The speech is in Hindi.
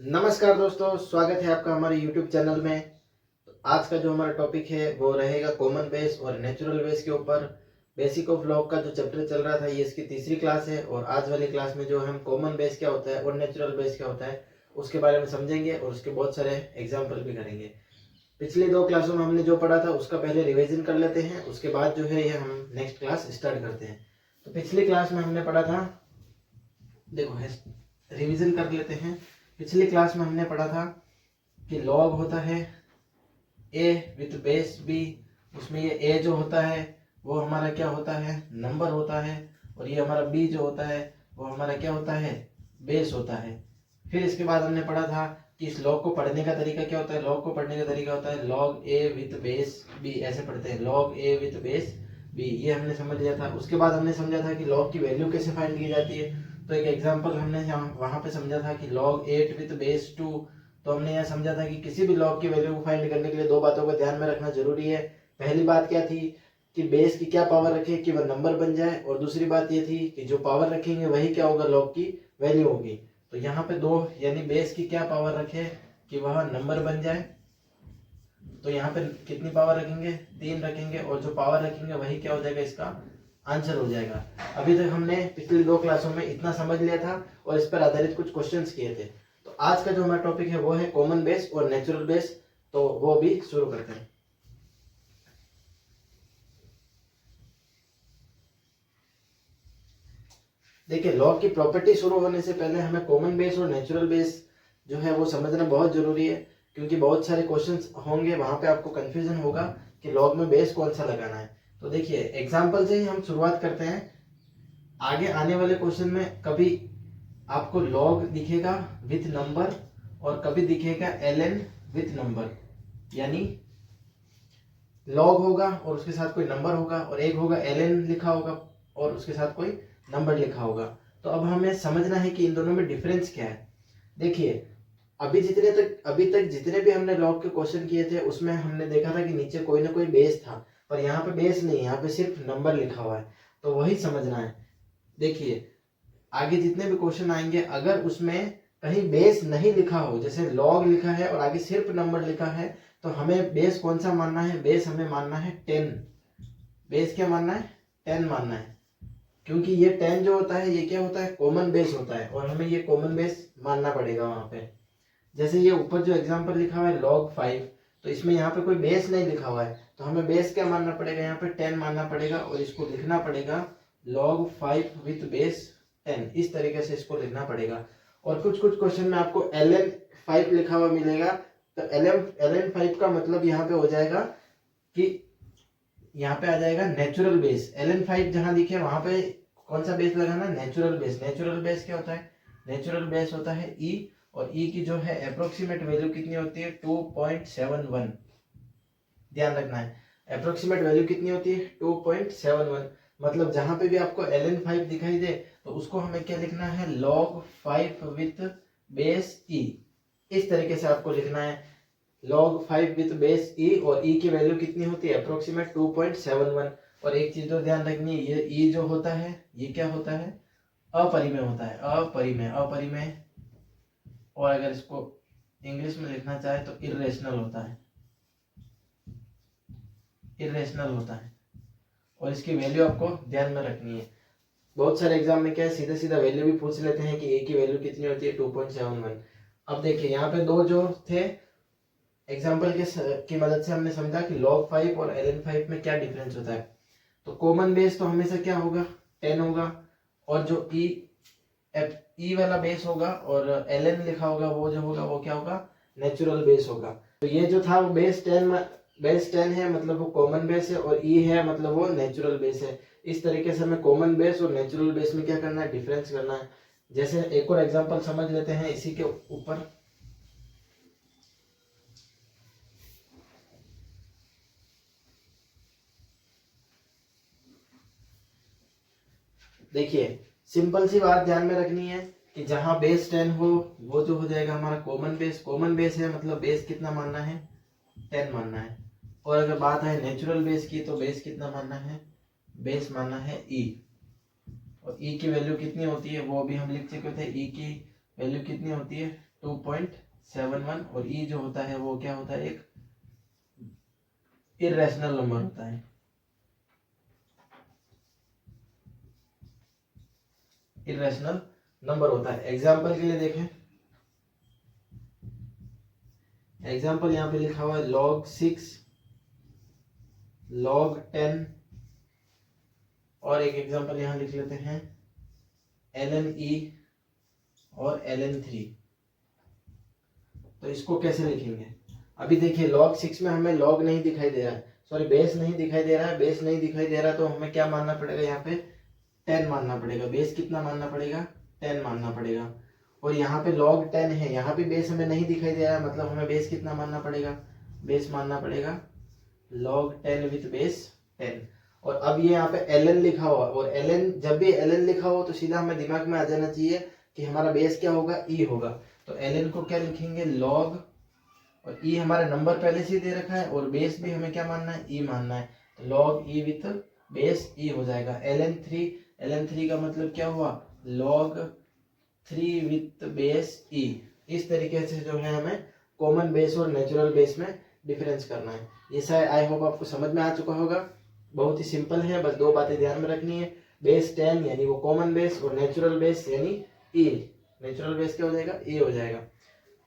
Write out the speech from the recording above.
नमस्कार दोस्तों, स्वागत है आपका हमारे YouTube चैनल में। तो आज का जो हमारा टॉपिक है वो रहेगा कॉमन बेस और नेचुरल बेस के ऊपर। बेसिक ऑफ लॉग का जो चैप्टर चल रहा था ये इसकी तीसरी क्लास है और आज वाली क्लास में जो हम कॉमन बेस क्या होता है और नेचुरल बेस क्या होता है उसके बारे में समझेंगे और उसके बहुत सारे एग्जाम्पल भी करेंगे। पिछली दो क्लासों में हमने जो पढ़ा था उसका पहले रिविजन कर लेते हैं, उसके बाद जो है ये हम नेक्स्ट क्लास स्टार्ट करते हैं। तो पिछली क्लास में हमने पढ़ा था, देखो रिविजन कर लेते हैं। पिछली क्लास में हमने पढ़ा था कि लॉग होता है ए विथ बेस बी। उसमें ये ए जो होता है वो हमारा क्या होता है, नंबर होता है, और ये हमारा बी जो होता है वो हमारा क्या होता है, बेस होता है। फिर इसके बाद हमने पढ़ा था कि इस लॉग को पढ़ने का तरीका क्या होता है। लॉग को पढ़ने का तरीका होता है log a with base b, ऐसे पढ़ते हैं, log a with base b, ये हमने समझ लिया था। उसके बाद हमने समझा था कि लॉग की वैल्यू कैसे फाइंड की जाती है। तो एक एग्जांपल हमने वहां पे समझा था कि log 8 विद बेस 2। तो हमने यह समझा था कि किसी भी log की वैल्यू को फाइंड करने के लिए दो बातों को ध्यान में रखना जरूरी है। पहली बात क्या थी कि बेस की क्या पावर रखे कि वह नंबर बन जाए, और दूसरी बात ये थी कि जो पावर रखेंगे वही क्या होगा, log की वैल्यू होगी। तो यहाँ पे दो, यानी बेस की क्या पावर रखे कि वह नंबर बन जाए, तो यहाँ पे कितनी पावर रखेंगे, 3 रखेंगे, और जो पावर रखेंगे वही क्या हो जाएगा, इसका आंसर हो जाएगा। अभी तक हमने पिछली दो क्लासों में इतना समझ लिया था और इस पर आधारित कुछ क्वेश्चंस किए थे। तो आज का जो हमारा टॉपिक है वो है कॉमन बेस और नेचुरल बेस। तो वो भी शुरू करते हैं। देखिए, लॉग की प्रॉपर्टी शुरू होने से पहले हमें कॉमन बेस और नेचुरल बेस जो है वो समझना बहुत जरूरी है, क्योंकि बहुत सारे क्वेश्चंस होंगे, वहां पे आपको कंफ्यूजन होगा कि लॉग में बेस कौन सा लगाना है। तो देखिए, एग्जाम्पल से ही हम शुरुआत करते हैं। आगे आने वाले क्वेश्चन में कभी आपको लॉग दिखेगा विथ नंबर और कभी दिखेगा ln विथ नंबर, यानी लॉग होगा और उसके साथ कोई नंबर होगा, और एक होगा ln लिखा होगा और उसके साथ कोई नंबर लिखा होगा। तो अब हमें समझना है कि इन दोनों में डिफरेंस क्या है। देखिए, अभी तक जितने भी हमने लॉग के क्वेश्चन किए थे उसमें हमने देखा था कि नीचे कोई ना कोई बेस था, पर यहाँ पे बेस नहीं है, यहाँ पे सिर्फ नंबर लिखा हुआ है। तो वही समझना है। देखिए, आगे जितने भी क्वेश्चन आएंगे अगर उसमें कहीं बेस नहीं लिखा हो, जैसे लॉग लिखा है और आगे सिर्फ नंबर लिखा है, तो हमें बेस कौन सा मानना है, बेस हमें मानना है 10। बेस क्या मानना है, 10 मानना है, क्योंकि ये 10 जो होता है ये क्या होता है, कॉमन बेस होता है, और हमें ये कॉमन बेस मानना पड़ेगा वहां पे। जैसे ये ऊपर जो एग्जांपल लिखा हुआ है log 5, तो इसमें यहाँ पे कोई बेस नहीं लिखा हुआ है, तो हमें बेस क्या मानना पड़ेगा, यहाँ पे 10 मानना पड़ेगा, और इसको लिखना पड़ेगा log 5 विथ बेस 10, इस तरीके से इसको लिखना पड़ेगा। और कुछ कुछ क्वेश्चन में आपको ln 5 लिखा हुआ मिलेगा, तो ln 5 का मतलब यहाँ पे हो जाएगा कि यहाँ पे आ जाएगा नेचुरल बेस। ln 5 जहां लिखे वहां पे कौन सा बेस लगाना, नेचुरल बेस। नेचुरल बेस क्या होता है, नेचुरल बेस होता है e, और e की जो है अप्रोक्सीमेट वैल्यू कितनी होती है, 2.71। ध्यान रखना है, अप्रोक्सीमेट वैल्यू कितनी होती है, 2.71। मतलब जहां पे भी आपको ln 5 दिखाई दे तो उसको हमें क्या लिखना है, log 5 विथ बेस e, इस तरीके से आपको लिखना है, log 5 विथ बेस e, और e की वैल्यू कितनी होती है, अप्रोक्सीमेट 2.71। और एक चीज तो ध्यान रखनी है, ये e जो होता है ये क्या होता है, अपरिमेय होता है, अपरिमेय अपरिमेय। और अगर इसको इंग्लिश में लिखना चाहे तो इरेशनल होता है, इरेशनल होता है, और इसकी वैल्यू आपको ध्यान में रखनी है। बहुत सारे एग्जाम में क्या है, सीधा सीधा वैल्यू भी पूछ लेते हैं कि ए की वैल्यू कितनी होती है, 2.71। अब देखिए, यहाँ पे दो जो थे एग्जाम्पल की मदद से हमने समझा कि log 5 और ln 5 में क्या डिफरेंस होता है। तो कॉमन बेस तो हमेशा क्या होगा, 10 होगा, और जो ई वाला बेस होगा और ln लिखा होगा वो जो होगा वो क्या होगा, नेचुरल बेस होगा। तो ये जो था वो बेस 10 है, मतलब वो कॉमन बेस है, और ई है मतलब वो नेचुरल बेस है। इस तरीके से हमें कॉमन बेस और नेचुरल बेस में क्या करना है, डिफरेंस करना है। जैसे एक और एग्जांपल समझ लेते हैं इसी के ऊपर। देखिए, सिंपल सी बात ध्यान में रखनी है कि जहां बेस 10 हो वो जो हो जाएगा हमारा कॉमन बेस। कॉमन बेस है मतलब बेस कितना मानना है, 10 मानना है। और अगर बात है नेचुरल बेस की तो बेस कितना मानना है, बेस मानना है ई, और ई की वैल्यू कितनी होती है वो भी हम लिख चुके थे, ई की वैल्यू कितनी होती है, 2.71 और ई जो होता है वो क्या होता है, एक इर्रेशनल नंबर होता है, इर्रेशनल नंबर होता है। एग्जाम्पल के लिए देखें, एग्जाम्पल यहाँ पे लिखा हुआ है log 6, log 10 और एक एग्जाम्पल यहाँ लिख लेते हैं ln e और ln 3। तो इसको कैसे लिखेंगे, अभी देखिए log 6 में हमें log नहीं दिखाई दे रहा है, सॉरी बेस नहीं दिखाई दे रहा है, बेस नहीं दिखाई दे रहा है तो हमें क्या मानना पड़ेगा, यहाँ पे 10 मानना पड़ेगा। बेस कितना मानना पड़ेगा, 10 मानना पड़ेगा। और यहाँ पे log 10 है, यहाँ भी बेस हमें नहीं दिखाई दे रहा है, मतलब हमें बेस कितना मानना पड़ेगा, बेस मानना पड़ेगा log 10 विथ बेस 10। और अब ये यहाँ पे ln लिखा हुआ, और ln जब भी ln लिखा हो तो सीधा हमें दिमाग में आ जाना चाहिए कि हमारा बेस क्या होगा, e होगा। तो ln को क्या लिखेंगे, log, और e हमारा नंबर पहले से दे रखा है, और बेस भी हमें क्या मानना है, e मानना है, तो log e with base e हो जाएगा। ln 3 का मतलब क्या हुआ, log 3 विथ बेस e। इस तरीके से जो है हमें कॉमन बेस और नेचुरल बेस में डिफरेंस करना है। ये शायद आई होप आपको समझ में आ चुका होगा, बहुत ही सिंपल है, बस दो बातें ध्यान में रखनी है, बेस 10 यानी वो कॉमन बेस, और नेचुरल बेस यानी e। नेचुरल बेस क्या हो जाएगा, e हो जाएगा।